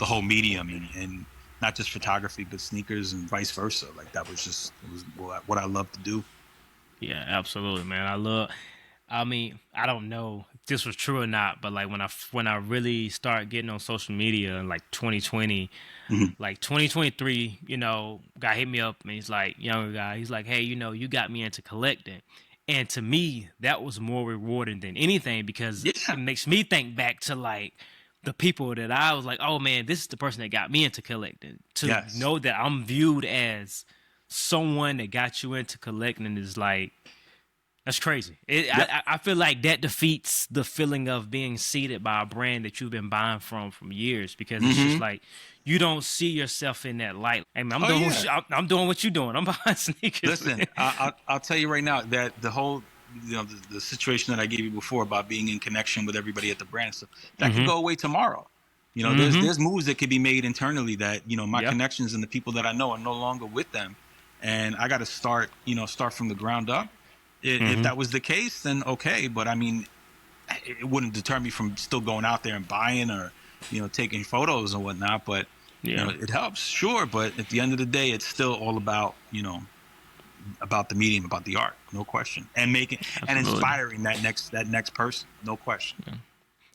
whole medium, and not just photography, but sneakers and vice versa. Like it was what I love to do. Yeah, absolutely, man. I mean, I don't know if this was true or not, but like when I really start getting on social media in like 2020, like 2023, you know, guy hit me up and he's like, younger guy, he's like, hey, you know, you got me into collecting. And to me, that was more rewarding than anything, because it makes me think back to like the people that I was like, oh man, this is the person that got me into collecting. To know that I'm viewed as someone that got you into collecting is like, that's crazy. I feel like that defeats the feeling of being seated by a brand that you've been buying from years, because it's just like, you don't see yourself in that light. Hey man, I'm doing what you're doing. I'm buying sneakers. Listen, I'll tell you right now that the whole, you know, the situation that I gave you before about being in connection with everybody at the brand, so that could go away tomorrow. You know, there's moves that could be made internally that, you know, my connections and the people that I know are no longer with them, and I got to start from the ground up. If that was the case, then okay. But I mean, it wouldn't deter me from still going out there and buying, or, you know, taking photos and whatnot. But you know, it helps, sure. But at the end of the day, it's still all about, you know, about the medium, about the art, no question, and making and inspiring that next person, no question. Yeah.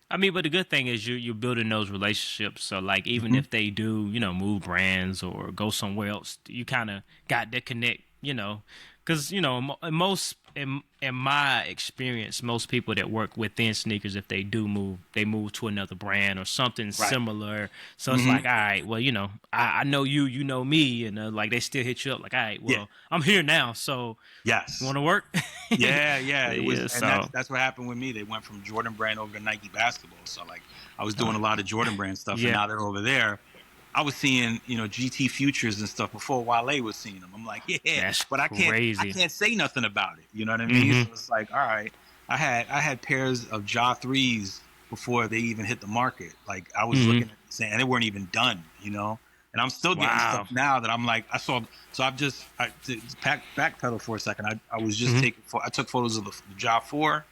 I mean, but the good thing is you're building those relationships. So like, even if they do, you know, move brands or go somewhere else, you kind of got that connect, you know, because, you know, in my experience, most people that work within sneakers, if they do move, they move to another brand or something similar. So it's like, all right, well, you know, I know you, you know me, and like they still hit you up like, all right, well, I'm here now, so you want to work? It was, and that's what happened with me. They went from Jordan Brand over to Nike basketball. So like, I was doing a lot of Jordan Brand stuff, and now they're over there. I was seeing, you know, GT Futures and stuff before Wale was seeing them. I'm like, that's but I can't say nothing about it. You know what I mean? So it's like, all right, I had pairs of Ja 3s before they even hit the market. Like I was looking at them saying, and they weren't even done, you know. And I'm still getting stuff now that I'm like, to backpedal for a second. I was just I took photos of the Ja 4,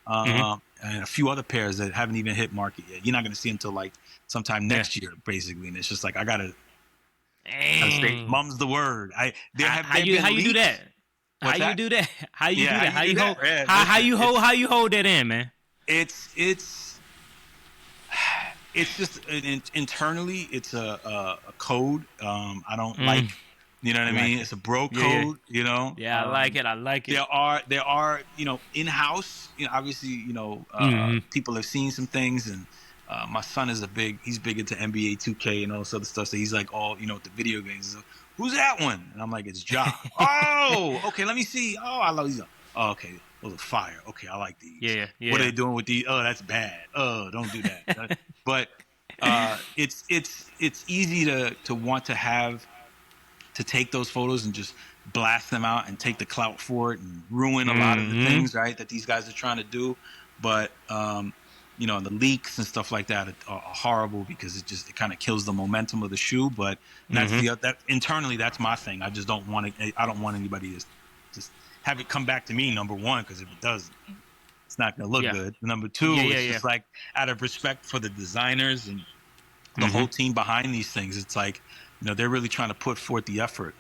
and a few other pairs that haven't even hit market yet. You're not going to see them until like sometime next year, basically. And it's just like, I gotta say, mum's the word. How you do that? How you do that? How you hold that in, man? It's just internally, it's a code. I don't like, you know what I mean? It's a bro code, you know? Yeah, I like it. There are, you know, in-house, you know, obviously, you know, people have seen some things, and my son is he's big into NBA 2K and all this other stuff. So he's like, all, you know, with the video games. He's like, who's that one? And I'm like, it's Ja. Oh, okay, let me see. Oh, I love these. Oh, okay, those are fire. Okay, I like these. Yeah. What are they doing with these? Oh, that's bad. Oh, don't do that. But it's easy to want to have to take those photos and just blast them out and take the clout for it and ruin a lot of the things, right, that these guys are trying to do. But you know, the leaks and stuff like that are horrible, because it kind of kills the momentum of the shoe. But that's that internally, that's my thing. I just don't want to. I don't want anybody to just have it come back to me. Number one, because if it does, it's not going to look good. Number two, it's just like, out of respect for the designers and the whole team behind these things, it's like, you know, they're really trying to put forth the effort.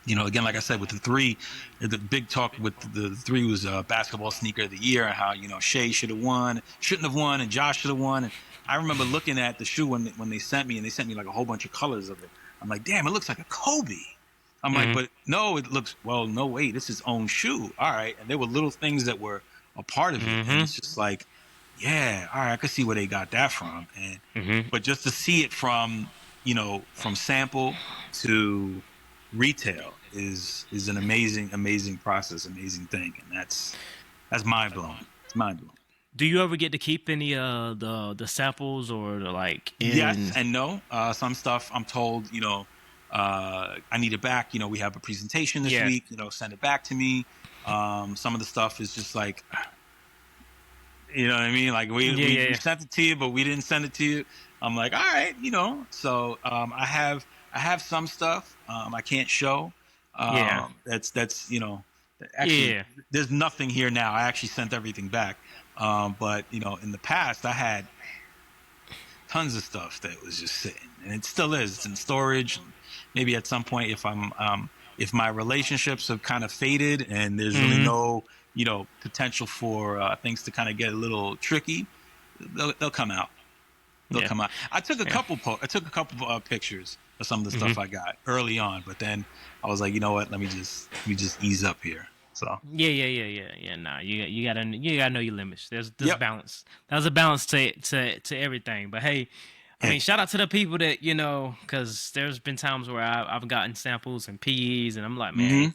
Again, like I said, with the 3, the big talk with the 3 was basketball sneaker of the year, and how Shea shouldn't have won, and Josh should have won. And I remember looking at the shoe when they sent me, and they sent me like a whole bunch of colors of it. I'm like, damn, it looks like a Kobe. I'm like, but no, it looks, well, no, wait, it's his own shoe. All right, and there were little things that were a part of it, and it's just like, yeah, all right, I could see where they got that from, and but just to see it from from sample to retail is an amazing process, amazing thing, and that's mind blowing. It's mind blowing. Do you ever get to keep any the samples or Yes and no. Some stuff I'm told I need it back. We have a presentation this week. Send it back to me. Some of the stuff is just like, you know what I mean? Like we sent it to you, but we didn't send it to you. I'm like, all right, So I have some stuff I can't show. That's actually there's nothing here now. I actually sent everything back. But in the past I had tons of stuff that was just sitting, and it still is. It's in storage. Maybe at some point, if my relationships have kind of faded and there's really no potential for things to kind of get a little tricky, they'll come out. They'll come out. I took a couple pictures of some of the stuff I got early on, but then I was like, you know what? Let me just ease up here. So yeah. Nah, you gotta know your limits. There's balance. There's a balance to everything. But hey, I mean, shout out to the people that because there's been times where I've gotten samples and PEs, and I'm like, man,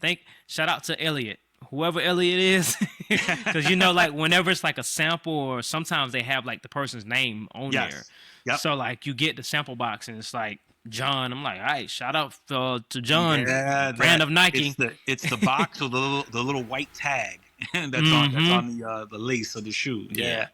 shout out to Elliot, whoever Elliot is, because like whenever it's like a sample, or sometimes they have like the person's name on there. Yep. So like you get the sample box and it's like John. I'm like, all right, shout out to John, brand of Nike. It's the box with the little white tag that's on the lace of the shoe. Yeah.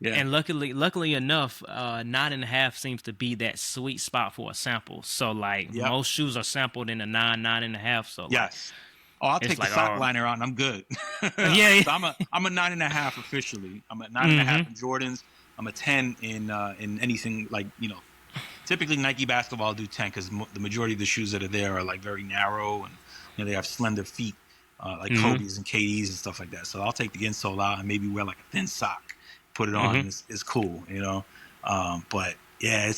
And luckily enough, 9.5 seems to be that sweet spot for a sample. So like most shoes are sampled in a 9.5. So yes. I'll take the sock liner out and I'm good. So I'm a 9.5 officially. I'm at 9.5 in Jordans. I'm a 10 in anything like typically Nike basketball I'll do 10 because the majority of the shoes that are there are like very narrow, and they have slender feet like Kobe's and KD's and stuff like that. So I'll take the insole out and maybe wear like a thin sock, put it on. And it's cool, But yeah,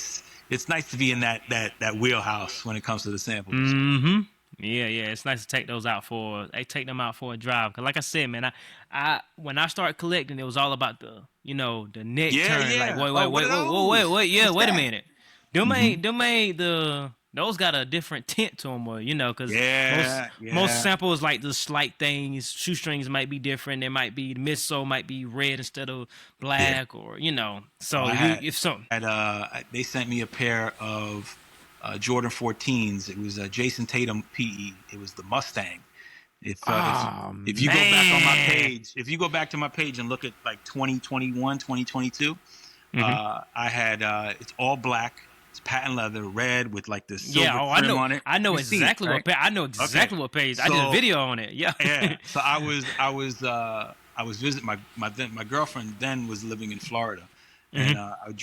it's nice to be in that wheelhouse when it comes to the samples. Yeah, it's nice to take them out for a drive. Cause like I said, man, I when I started collecting, it was all about the neck turn. Yeah. Like wait, wait a minute. Them ain't those got a different tint to them, because most samples like the slight things, shoestrings might be different. They might be the midsole might be red instead of black, or So they sent me a pair of Jordan 14s. It was a Jason Tatum PE. It was the Mustang. If you go back on my page, if you go back to my page and look at like 2021, 2022, I had it's all black. It's patent leather, red with like this silver trim on it. I know exactly what page. I did a video on it. Yeah. So I was visiting my girlfriend then was living in Florida. And I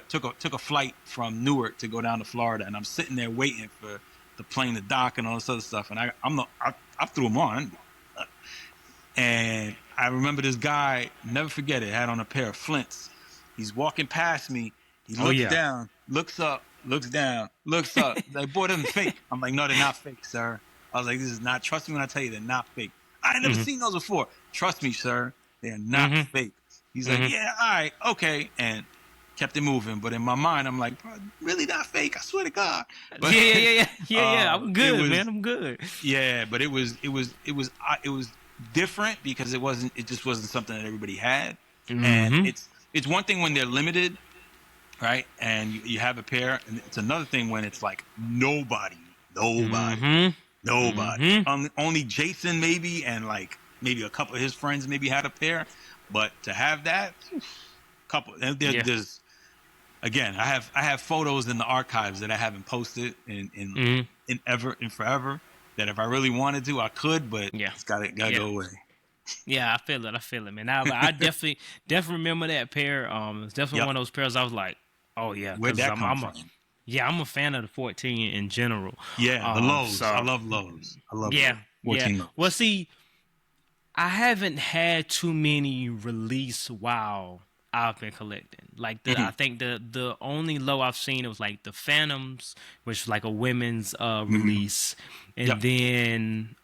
took a flight from Newark to go down to Florida, and I'm sitting there waiting for the plane to dock and all this other stuff. And I threw them on, and I remember this guy, never forget it, had on a pair of Flints. He's walking past me. He looks down, looks up, looks down, looks up. Like, boy, them fake. I'm like, no, they're not fake, sir. I was like, this is not. Trust me when I tell you, they're not fake. I ain't never seen those before. Trust me, sir, they're not fake. He's like, yeah, all right, okay, and kept it moving. But in my mind, I'm like, bro, really not fake? I swear to God. But, yeah. I'm good, man. I'm good. Yeah, but it was different because it just wasn't something that everybody had. And it's one thing when they're limited, right? And you have a pair, and it's another thing when it's like nobody. Only Jason maybe, and like maybe a couple of his friends maybe had a pair. But to have that, there's again, I have photos in the archives that I haven't posted in forever. That if I really wanted to, I could, but it's gotta go away. Yeah, I feel it, man. I definitely remember that pair. It's definitely one of those pairs I was like, oh yeah, where'd that come from? Yeah, I'm a fan of the 14 in general. Yeah, the lows. I So love lows. I love yeah, lows. yeah. 14 Well, lows. see, I haven't had too many release while I've been collecting. Like I Hmm. think the only low I've seen, it was like the Phantoms, which was like a women's Hmm. release, and Yep. then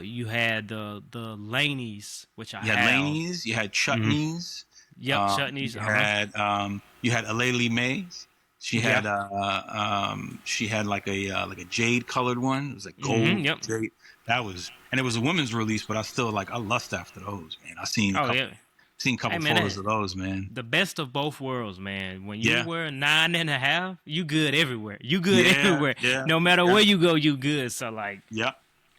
you had the Laneys, which I You had have. Laney's. You had Hmm. Chutneys. Yep, Chutneys. Uh huh. You had Aleli Mays. Yeah. She had like a jade colored one. It was like Hmm. gold Yep. jade. That was, and it was a women's release, but I lust after those, man. Oh yeah. Seen a Hey couple man, photos of those, man. the best of both worlds, man. When you Yeah, wear 9.5, you good everywhere. You good yeah, everywhere. yeah, No matter yeah, where you go, you good. So like, yeah,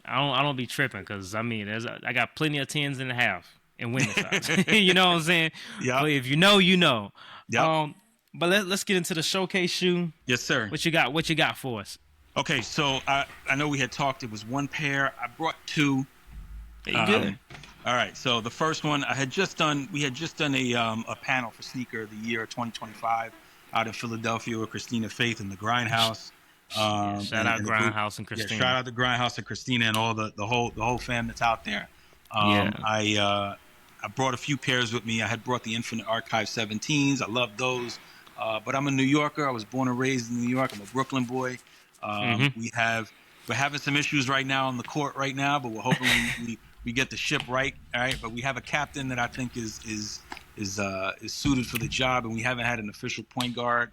I don't be tripping because I mean, I got plenty of 10s.5 in women's size. You know what I'm saying? yeah, But if you know, you know. yep. But let's get into the showcase shoe. Yes, sir. What you got? What you got for us? Okay, so I know we had talked. It was one pair. I brought two. Are you good? Um, all right. So the first one we had just done a panel for Sneaker of the Year 2025 out in Philadelphia with Christina Faith and the Grindhouse. Yeah. Shout out And the group. Grindhouse and Yeah, Christina. shout out to Grindhouse and Christina and all the whole fam that's out there. Yeah. I brought a few pairs with me. I had brought the Infinite Archive 17s. I love those. But I'm a New Yorker. I was born and raised in New York. I'm a Brooklyn boy. Mm-hmm. We're having some issues right now on the court right now, but we're hoping we get the ship right. All right, but we have a captain that I think is suited for the job, and we haven't had an official point guard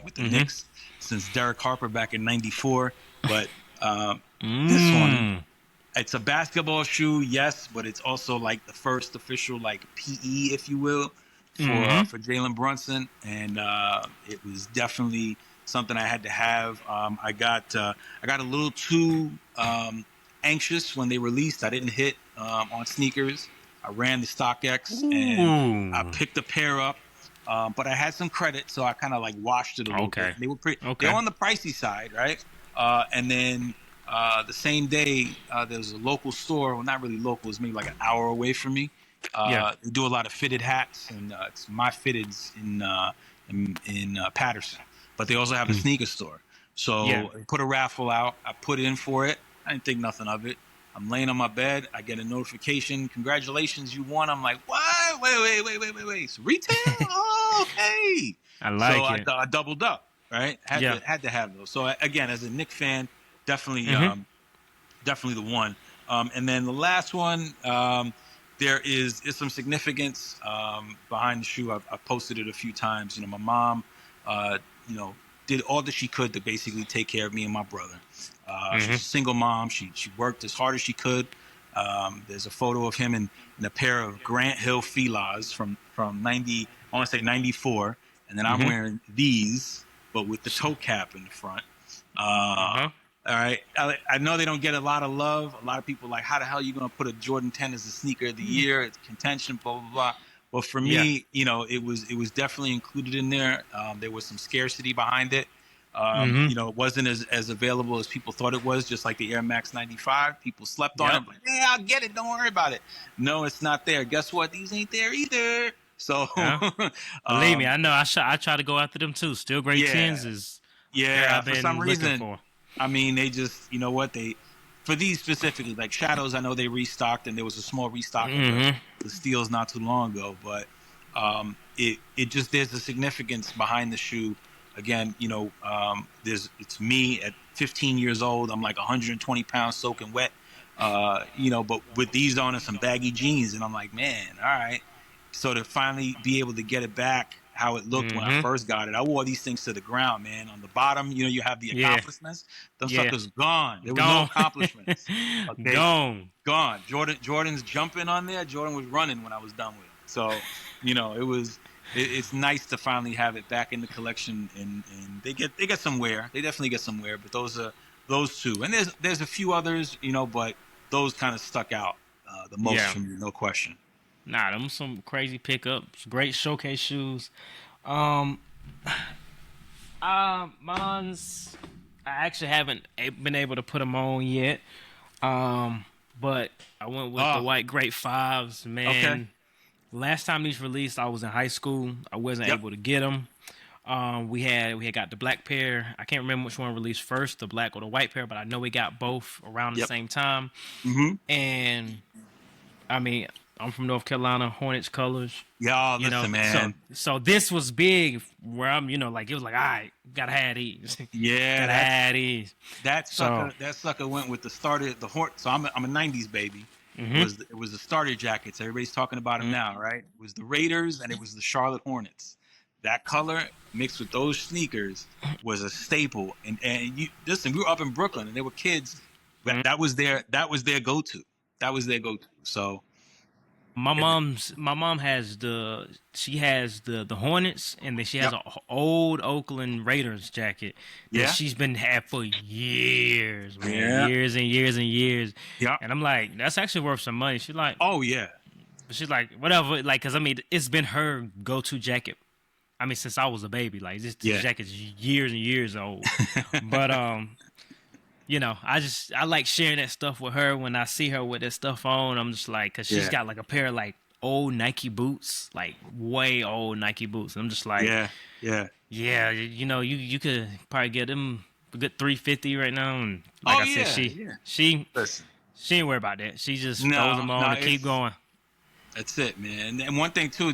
with the Mm-hmm. Knicks since Derek Harper back in '94. But this one, Mm. it's a basketball shoe, yes, but it's also like the first official like PE, if you will, Mm-hmm. for Jalen Brunson, and it was definitely something I had to have. I got a little too anxious when they released. I didn't hit on sneakers. I ran the StockX and I Ooh. picked a pair up. But I had some credit, so I kind of like washed it a little Okay. bit. They were they Okay. were on the pricey side, right? And then the same day, there was a local store. Well, not really local. It's maybe like an hour away from me. Yeah. They do a lot of fitted hats, and it's my fitteds in Patterson. But they also have a Mm. sneaker store. Yeah. So I put a raffle out. I put in for it. I didn't think nothing of it. I'm laying on my bed. I get a notification. Congratulations, you won. I'm like, what? Wait. It's retail? Oh, okay. I So like it. I doubled up, right? Yeah. Had to have those. So again, as a Knicks fan, definitely Mm-hmm. definitely the one. And then the last one, there is some significance behind the shoe. I've posted it a few times. You know, my mom, uh, you know, did all that she could to basically take care of me and my brother. She's a Mm-hmm. single mom. She worked as hard as she could. There's a photo of him in a pair of Grant Hill Filas from 90. I want to say 94, and then I'm Mm-hmm. wearing these, but with the toe cap in the front. Uh, Uh-huh. all right. I know they don't get a lot of love. A lot of people are like, how the hell are you going to put a Jordan 10 as the sneaker of the year? It's contention, blah, blah, blah. Well, for Yeah. me, you know, it was definitely included in there. There was some scarcity behind it. Mm-hmm. You know, it wasn't as available as people thought it was, just like the Air Max 95. People slept on Yep. it. Like, yeah, I'll get it. Don't worry about it. No, it's not there. Guess what? These ain't there either. So, Yeah. Believe me, um, I know. I try to go after them too. Still Great yeah, Tens is a pair yeah. I've For some been looking reason, for. I mean, they just, you know what, for these specifically, like Shadows, I know they restocked, and there was a small restock of Mm-hmm. the Steels not too long ago, but it just, there's a significance behind the shoe. Again, you know, it's me at 15 years old. I'm like 120 pounds soaking wet, you know, but with these on and some baggy jeans, and I'm like, man, all right. So to finally be able to get it back how it looked when I Mm-hmm. first got it, I wore these things to the ground, man. On the bottom, you know, you have the Yeah. accomplishments. Those Yeah. suckers gone. There was no Gone. accomplishments. Okay, Gone. gone. Jordan's jumping on there. Jordan was running when I was done with it. So, you know, it's nice to finally have it back in the collection, and they get some wear. They definitely get some wear, but those two, and there's a few others, you know, but those kind of stuck out the most Yeah. for me, no question. Nah, them some crazy pickups. Great showcase shoes. Um, mine's. I actually haven't been able to put them on yet. But I went with the Oh, white Great Fives, man. okay. Last time these released, I was in high school. I wasn't Yep. able to get them. We had got the black pair. I can't remember which one released first, the black or the white pair, but I know we got both around the same time. And I mean, I'm from North Carolina, Hornets colors. Yeah, listen, man. So this was big where I'm, like it was like, all right, gotta have these. Yeah, gotta have these. That sucker went with the starter, the Hort. So I'm a '90s baby. It was the starter jackets. Everybody's talking about them now, right? It was the Raiders and it was the Charlotte Hornets. That color mixed with those sneakers was a staple. And you listen, we were up in Brooklyn and there were kids. That was their go-to. That was their go-to. So my mom has the Hornets, and then she has an old Oakland Raiders jacket that she's been had for years, man. Years and years and years. Yeah. And I'm like, that's actually worth some money. She's like, oh yeah. She's like, whatever, like, cause I mean, it's been her go-to jacket. I mean, since I was a baby, like this jacket's years and years old. But I like sharing that stuff with her. When I see her with that stuff on, I'm just like, cause she's got like a pair of like old Nike boots, like way old Nike boots. And I'm just like, you could probably get them a good $350 right now. And like I said, she ain't worried about that. She just throws them on and keep going. That's it, man. And one thing too,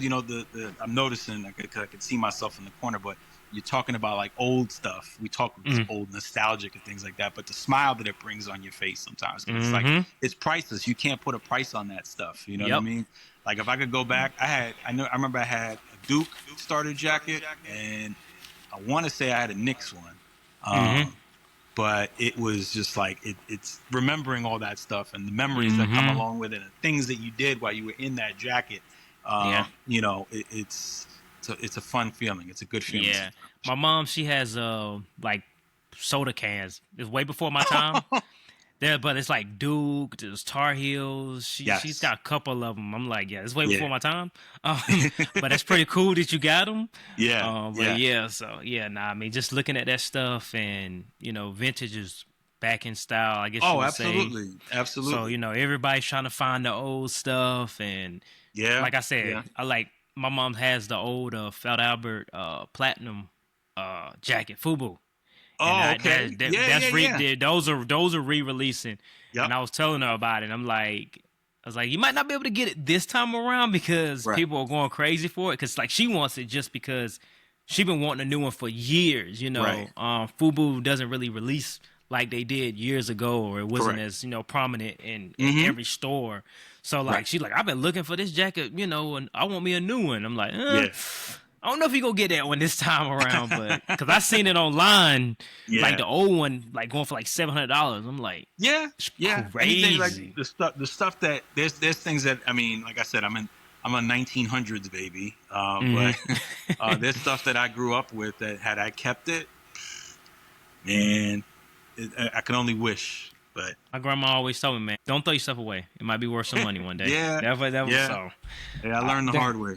I'm noticing, I could see myself in the corner, but you're talking about like old stuff. We talk old nostalgic and things like that, but the smile that it brings on your face sometimes, it's like, it's priceless. You can't put a price on that stuff. You know what I mean? Like if I could go back, I remember I had a Duke starter jacket, and I want to say I had a Knicks one. But it was just like, it's remembering all that stuff and the memories that come along with it and things that you did while you were in that jacket. It's a fun feeling. It's a good feeling. Yeah. My mom, she has like soda cans. It's way before my time. But it's like Duke, there's Tar Heels. She's got a couple of them. I'm like, it's way before my time. But it's pretty cool that you got them. I mean, just looking at that stuff and, vintage is back in style, I guess you would say. Absolutely. So, everybody's trying to find the old stuff. And like I said, I like, my mom has the old Felt Albert Platinum jacket, FUBU. Oh, okay. Those are re-releasing. Yep. And I was telling her about it. I was like, you might not be able to get it this time around because people are going crazy for it. Because like she wants it just because she's been wanting a new one for years. FUBU doesn't really release like they did years ago, or it wasn't as prominent in every store. So like she's like, I've been looking for this jacket, and I want me a new one. I'm like, I don't know if you gonna get that one this time around, but because I seen it online, like the old one, like going for like $700. I'm like, crazy. Like the stuff that there's things that, I mean, like I said, I'm a 1900s baby, but there's stuff that I grew up with that had I kept it, man, I can only wish. But my grandma always told me, man, don't throw your stuff away. It might be worth some money one day. That was so. Yeah, I learned the hard way.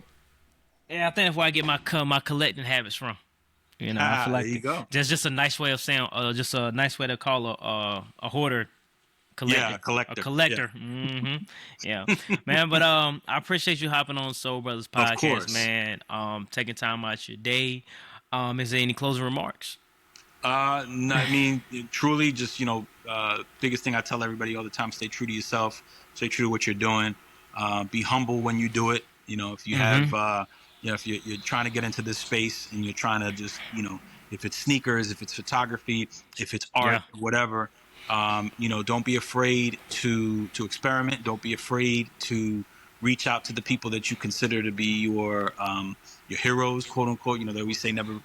Yeah, I think that's where I get my collecting habits from. I feel like there you go. Just a nice way of saying, just a nice way to call a hoarder collector. Yeah, a collector. A collector. Yeah. Man, but I appreciate you hopping on Soul Brothers podcast, man. Taking time out your day. Is there any closing remarks? No, I mean, truly, just biggest thing I tell everybody all the time: stay true to yourself, stay true to what you're doing, be humble when you do it. If you have. If you're trying to get into this space and you're trying to just, if it's sneakers, if it's photography, if it's art, whatever, don't be afraid to experiment. Don't be afraid to reach out to the people that you consider to be your heroes, quote unquote. They always say never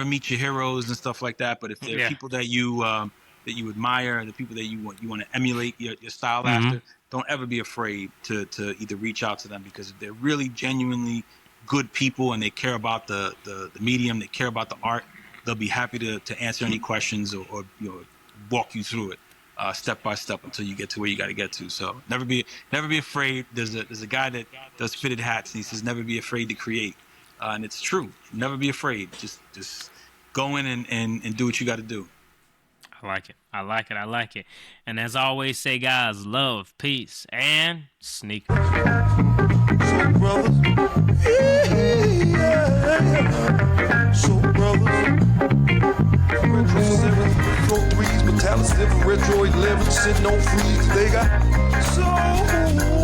meet your heroes and stuff like that. But if they're people that you admire, the people that you want to emulate your style after, don't ever be afraid to either reach out to them, because if they're really genuinely good people and they care about the medium, they care about the art, they'll be happy to answer any questions or walk you through it step by step until you get to where you got to get to. So never be afraid. There's a guy that does fitted hats, and he says never be afraid to create, and it's true. Never be afraid. Just go in and do what you got to do. I like it. And as I always say, guys, love, peace, and sneakers. So brothers, living retro 11, sitting on freeze. They got soul.